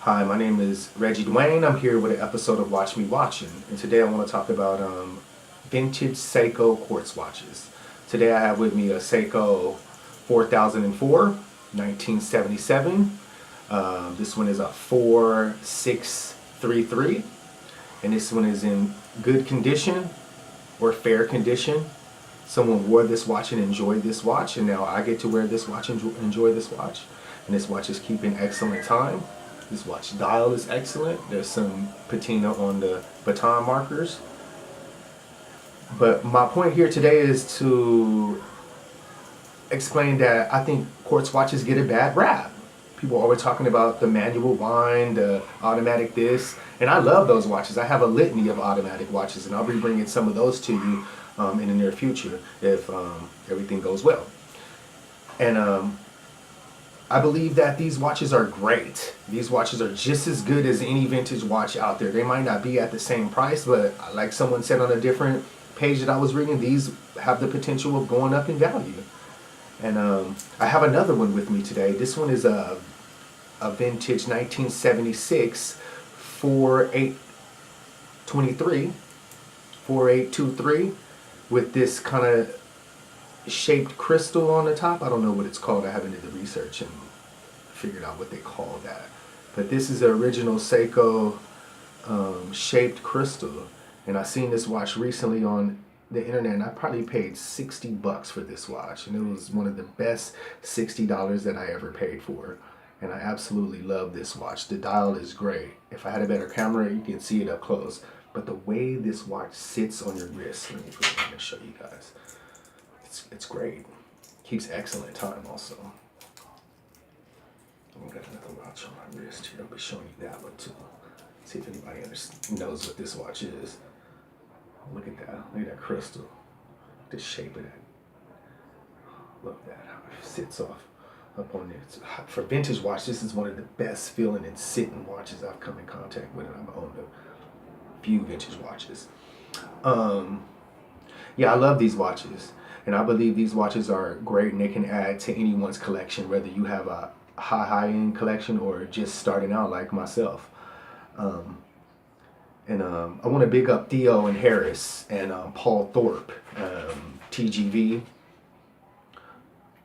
Hi, my name is Reggie Dwayne. I'm here with an episode of Watch Me Watching, and today I want to talk about vintage Seiko quartz watches. Today I have with me a Seiko 4004, 1977. This one is a 4633, and this one is in good condition or fair condition. Someone wore this watch and enjoyed this watch, and now I get to wear this watch and enjoy this watch. And this watch is keeping excellent time. This watch dial is excellent. There's some patina on the baton markers. But my point here today is to explain that I think quartz watches get a bad rap. People are always talking about the manual wind, the automatic this, and I love those watches. I have a litany of automatic watches, and I'll be bringing some of those to you in the near future if everything goes well. And I believe that these watches are great. These watches are just as good as any vintage watch out there. They might not be at the same price, but like someone said on a different page that I was reading, these have the potential of going up in value. And I have another one with me today. This one is a vintage 1976 4823 with this kind of shaped crystal on the top. I don't know what it's called. I haven't did the research and figured out what they call that. But this is the original Seiko shaped crystal. And I seen this watch recently on the internet, and I probably paid $60 for this watch. And it was one of the best $60 that I ever paid for. And I absolutely love this watch. The dial is great. If I had a better camera, you can see it up close. But the way this watch sits on your wrist, let me put it on and show you guys. It's great. Keeps excellent time also. I've got another watch on my wrist here. I'll be showing you that one too. See if anybody knows what this watch is. Look at that. Look at that crystal. The shape of that. Look at that. How it sits off up on there. For vintage watch, this is one of the best feeling and sitting watches I've come in contact with. And I've owned a few vintage watches. Yeah, I love these watches. And I believe these watches are great and they can add to anyone's collection, whether you have a high-end collection or just starting out like myself. I want to big up Theo and Harris and Paul Thorpe, TGV,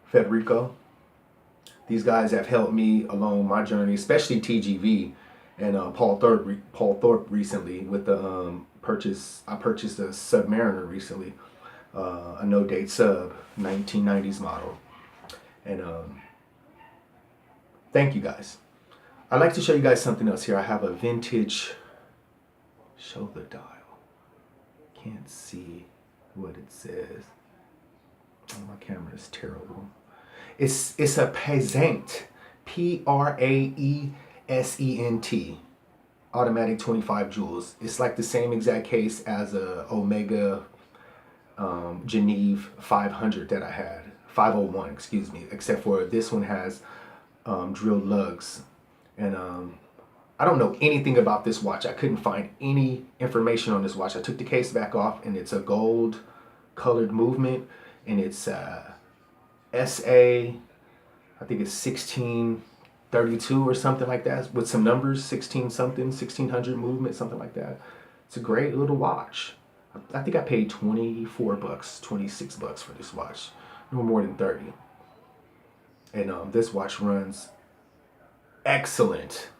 Federico. These guys have helped me along my journey, especially TGV and Paul Thorpe recently with the purchase. I purchased a Submariner recently. A no-date sub, 1990s model. And thank you guys. I'd like to show you guys something else here. I have a vintage shoulder dial. Can't see what it says. Oh, my camera is terrible. It's a Praesent, Praesent, automatic 25 jewels. It's like the same exact case as a Omega Geneve 500 that I had, 501, excuse me, except for this one has drilled lugs. And I don't know anything about this watch. I couldn't find any information on this watch. I took the case back off, and it's a gold colored movement, and it's SA, I think it's 1632 or something like that, with some numbers, 16 something, 1600 movement, something like that. It's a great little watch. I think I paid $24, $26 for this watch. No more than 30. And this watch runs excellent.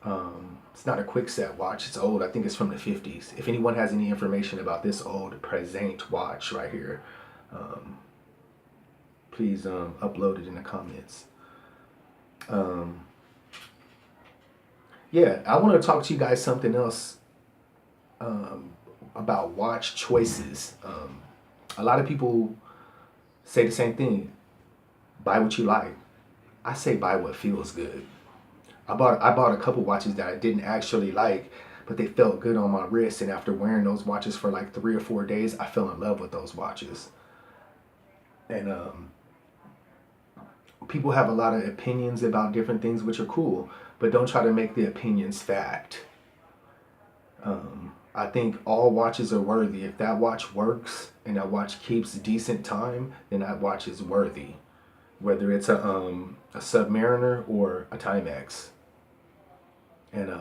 It's not a quick set watch. It's old. I think it's from the 50s. If anyone has any information about this old Praesent watch right here, please upload it in the comments. Yeah, I want to talk to you guys something else about watch choices. A lot of people say the same thing. Buy what you like. I say buy what feels good. I bought a couple watches that I didn't actually like, but they felt good on my wrist, and after wearing those watches for like 3 or 4 days, I fell in love with those watches. And people have a lot of opinions about different things, which are cool, but don't try to make the opinions fact. I think all watches are worthy. If that watch works and that watch keeps decent time, then that watch is worthy. Whether it's a Submariner or a Timex. And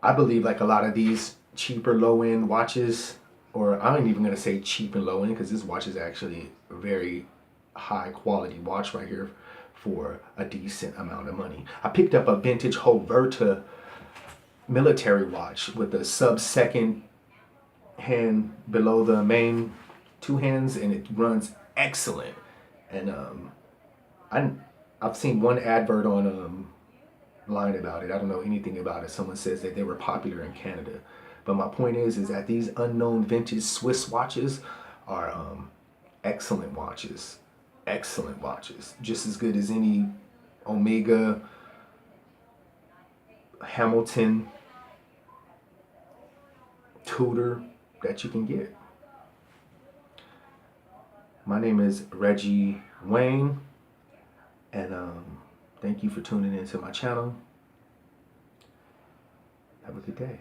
I believe like a lot of these cheaper low end watches, or I ain't even gonna say cheap and low end because this watch is actually a very high quality watch right here for a decent amount of money. I picked up a vintage Hoverta military watch with a sub-second hand below the main two hands, and it runs excellent. And I I've seen one advert on line about it. I don't know anything about it. Someone says that they were popular in Canada, but my point is that these unknown vintage Swiss watches are excellent watches, excellent watches, just as good as any Omega, Hamilton, Tudor that you can get. My name is Reggie Wayne, and thank you for tuning into my channel. Have a good day.